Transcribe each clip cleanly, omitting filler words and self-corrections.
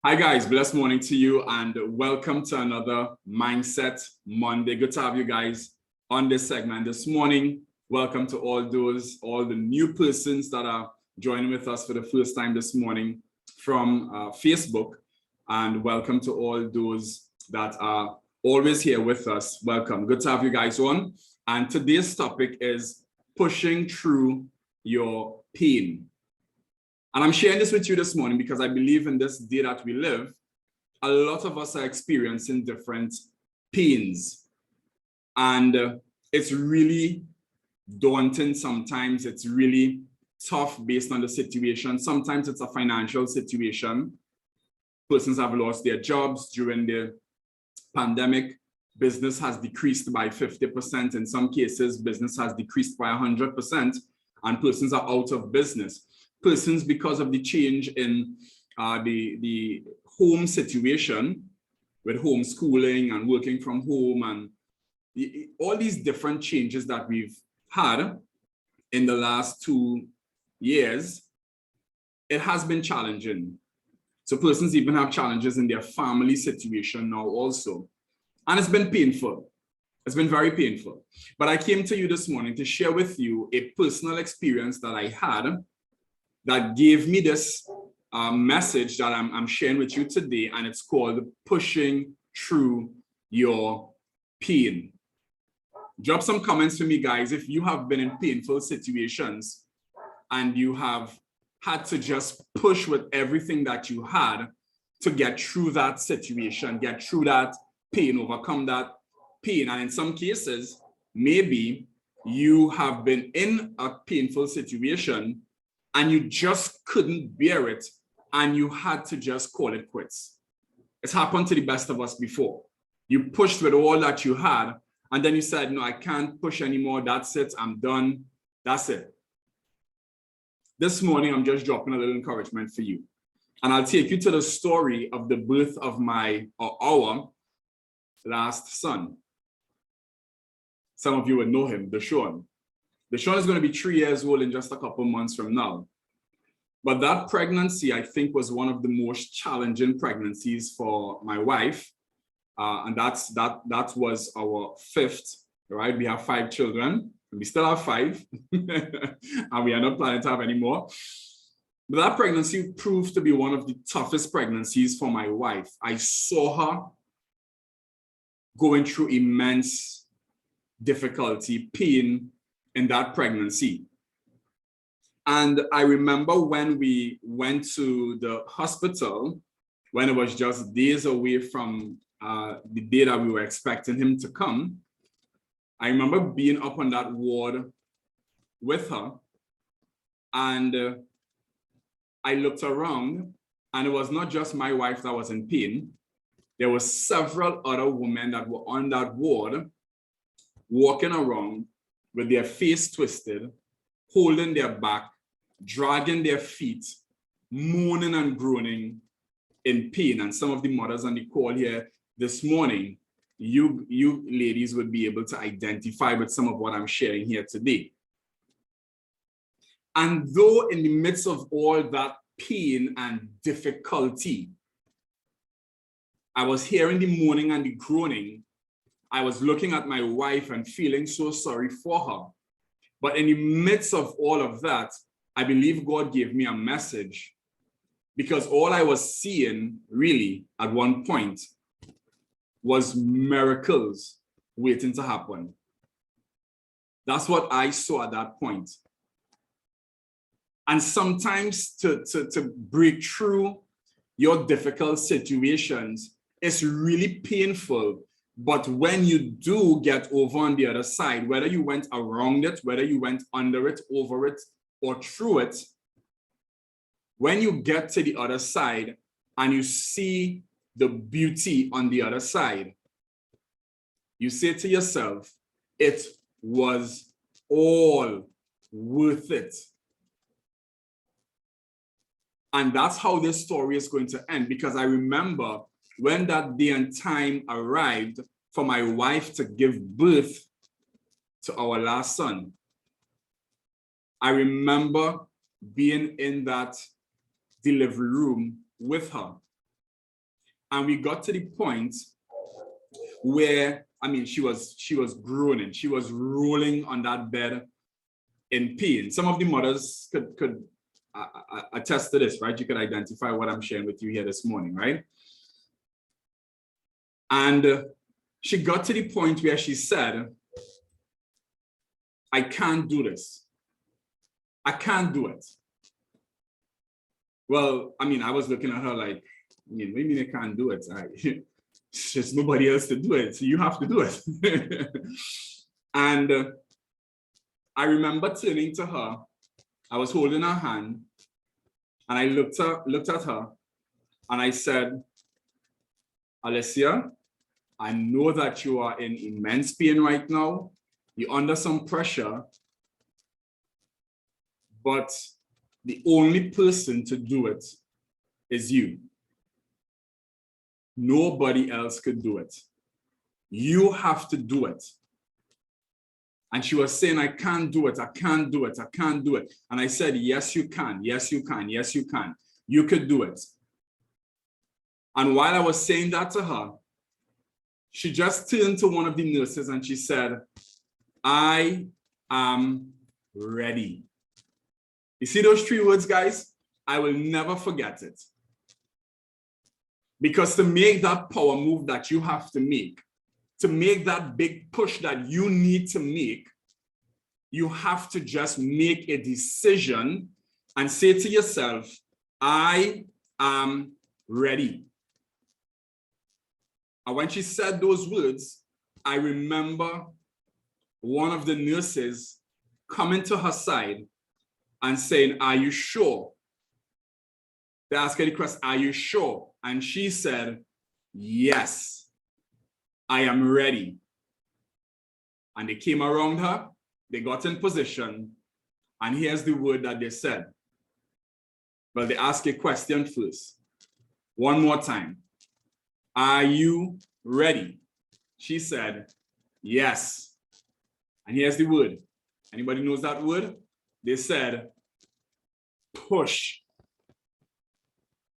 Hi guys, blessed morning to you and welcome to another Mindset Monday. Good to have you guys on this segment this morning. Welcome to all the new persons that are joining with us for the first time this morning from Facebook, and welcome to all those that are always here with us. Welcome. Good to have you guys on. And today's topic is pushing through your pain. And I'm sharing this with you this morning because I believe in this day that we live, a lot of us are experiencing different pains. And it's really daunting sometimes. It's really tough based on the situation. Sometimes it's a financial situation. Persons have lost their jobs during the pandemic. Business has decreased by 50%. In some cases, business has decreased by 100%, and persons are out of business. Persons, because of the change in the home situation with homeschooling and working from home and all these different changes that we've had in the last 2 years, it has been challenging. So persons even have challenges in their family situation now also. And it's been painful. It's been very painful. But I came to you this morning to share with you a personal experience that I had that gave me this message that I'm sharing with you today, and it's called Pushing Through Your Pain. Drop some comments for me, guys, if you have been in painful situations and you have had to just push with everything that you had to get through that situation, get through that pain, overcome that pain. And in some cases, maybe you have been in a painful situation and you just couldn't bear it, and you had to just call it quits. It's happened to the best of us before. You pushed with all that you had, and then you said, no, I can't push anymore. That's it. I'm done. That's it. This morning, I'm just dropping a little encouragement for you. And I'll take you to the story of the birth of our last son. Some of you would know him, Deshaun. Deshaun is going to be 3 years old in just a couple months from now. But that pregnancy, I think, was one of the most challenging pregnancies for my wife. And that was our fifth, right? We have 5 children, and we still have 5, and we are not planning to have any more. But that pregnancy proved to be one of the toughest pregnancies for my wife. I saw her going through immense difficulty, pain in that pregnancy. And I remember when we went to the hospital, when it was just days away from the day that we were expecting him to come, I remember being up on that ward with her, and I looked around, and it was not just my wife that was in pain. There were several other women that were on that ward, walking around with their face twisted, holding their back, dragging their feet, moaning and groaning in pain. And some of the mothers on the call here this morning, you ladies would be able to identify with some of what I'm sharing here today. And though in the midst of all that pain and difficulty, I was hearing the moaning and the groaning, I was looking at my wife and feeling so sorry for her. But in the midst of all of that, I believe God gave me a message, because all I was seeing really at one point was miracles waiting to happen. That's what I saw at that point. And sometimes to break through your difficult situations, it's really painful. But when you do get over on the other side, whether you went around it, whether you went under it, over it, or through it, when you get to the other side and you see the beauty on the other side, you say to yourself, it was all worth it. And that's how this story is going to end, because I remember when that day and time arrived for my wife to give birth to our last son, I remember being in that delivery room with her. And we got to the point where, I mean, she was groaning. She was rolling on that bed in pain. Some of the mothers could attest to this, right? You could identify what I'm sharing with you here this morning, right? And she got to the point where she said, I can't do this. I can't do it. Well, I mean, I was looking at her like, I mean, what do you mean I can't do it? There's nobody else to do it, so you have to do it. And I remember turning to her. I was holding her hand, and I looked at her, and I said, Alicia, I know that you are in immense pain right now. You're under some pressure, but the only person to do it is you. Nobody else could do it. You have to do it. And she was saying, I can't do it. I can't do it. I can't do it. And I said, yes, you can. Yes, you can. Yes, you can. You could do it. And while I was saying that to her, she just turned to one of the nurses and she said, I am ready. You see those 3 words, guys? I will never forget it. Because to make that power move that you have to make that big push that you need to make, you have to just make a decision and say to yourself, I am ready. And when she said those words, I remember one of the nurses coming to her side and saying, are you sure? They asked her the question, are you sure? And she said, yes, I am ready. And they came around her, they got in position, and here's the word that they said. Well, they asked a question first. One more time. Are you ready? She said, yes. And here's the word. Anybody knows that word? They said, push.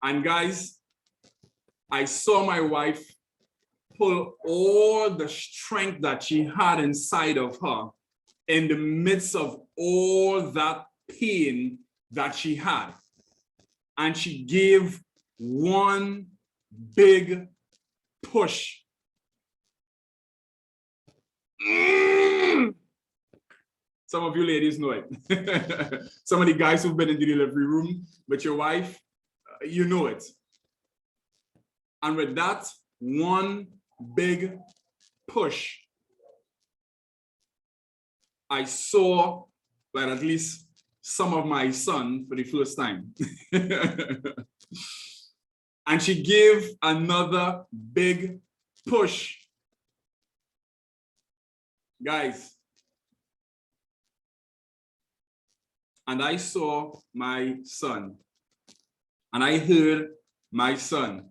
And guys, I saw my wife pull all the strength that she had inside of her in the midst of all that pain that she had. And she gave one big push. Some of you ladies know it. Some of the guys who've been in the delivery room with your wife, you know it. And with that one big push, I saw, well, at least some of my son for the first time. And she gave another big push. Guys, and I saw my son, and I heard my son.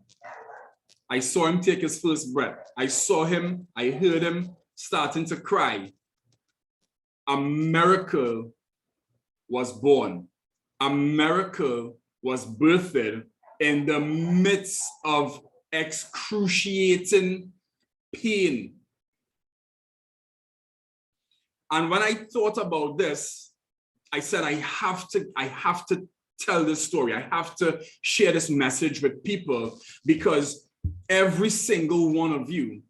I saw him take his first breath. I saw him, I heard him starting to cry. A miracle was born. A miracle was birthed in the midst of excruciating pain. And when I thought about this, I said, I have to tell this story. I have to share this message with people, because every single one of you,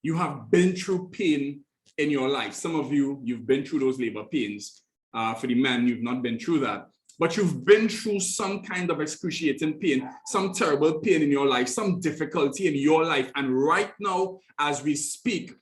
you have been through pain in your life. Some of you, you've been through those labor pains. For the men, you've not been through that. But you've been through some kind of excruciating pain, some terrible pain in your life, some difficulty in your life. And right now, as we speak,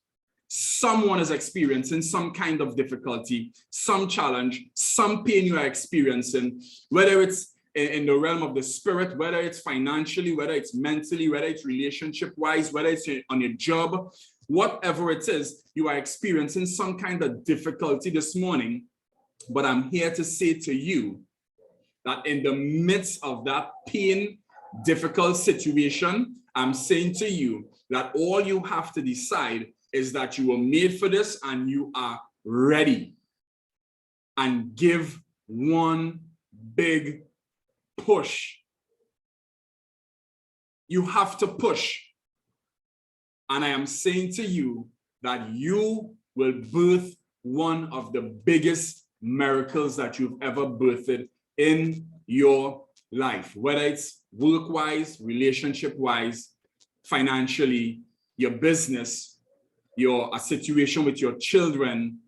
someone is experiencing some kind of difficulty, some challenge, some pain you are experiencing, whether it's in the realm of the spirit, whether it's financially, whether it's mentally, whether it's relationship-wise, whether it's on your job, whatever it is, you are experiencing some kind of difficulty this morning. But I'm here to say to you that in the midst of that pain, difficult situation, I'm saying to you that all you have to decide is that you were made for this and you are ready. And give one big push. You have to push. And I am saying to you that you will birth one of the biggest miracles that you've ever birthed in your life, whether it's work-wise, relationship-wise, financially, your business, a situation with your children,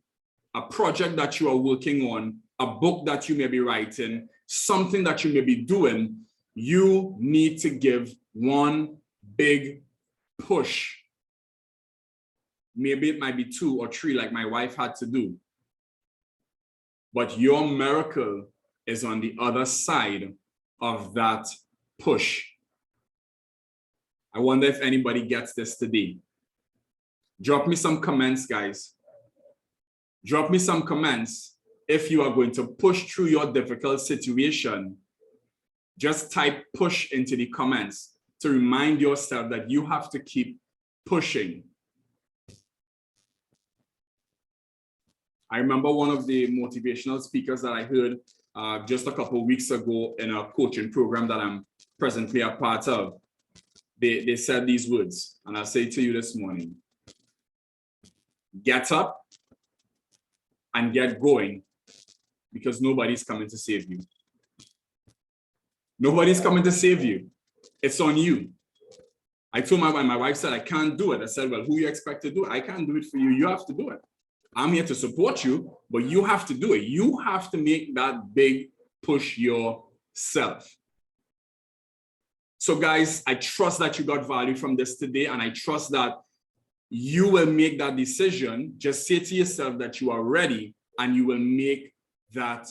a project that you are working on, a book that you may be writing, something that you may be doing. You need to give one big push. Maybe it might be 2 or 3 like my wife had to do. But your miracle is on the other side of that push. I wonder if anybody gets this today. Drop me some comments, guys. Drop me some comments if you are going to push through your difficult situation. Just type push into the comments to remind yourself that you have to keep pushing. I remember one of the motivational speakers that I heard just a couple of weeks ago in a coaching program that I'm presently a part of. They said these words, and I'll say to you this morning: get up and get going, because nobody's coming to save you. Nobody's coming to save you. It's on you. I told my wife said, I can't do it. I said, well, who you expect to do it? I can't do it for you. You have to do it. I'm here to support you, but you have to do it. You have to make that big push yourself. So guys, I trust that you got value from this today, and I trust that you will make that decision. Just say to yourself that you are ready, and you will make that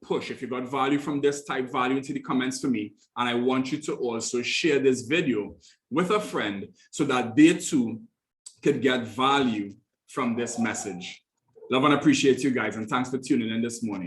push. If you got value from this, type value into the comments for me. And I want you to also share this video with a friend so that they too could get value from this message. Love and appreciate you guys, and thanks for tuning in this morning.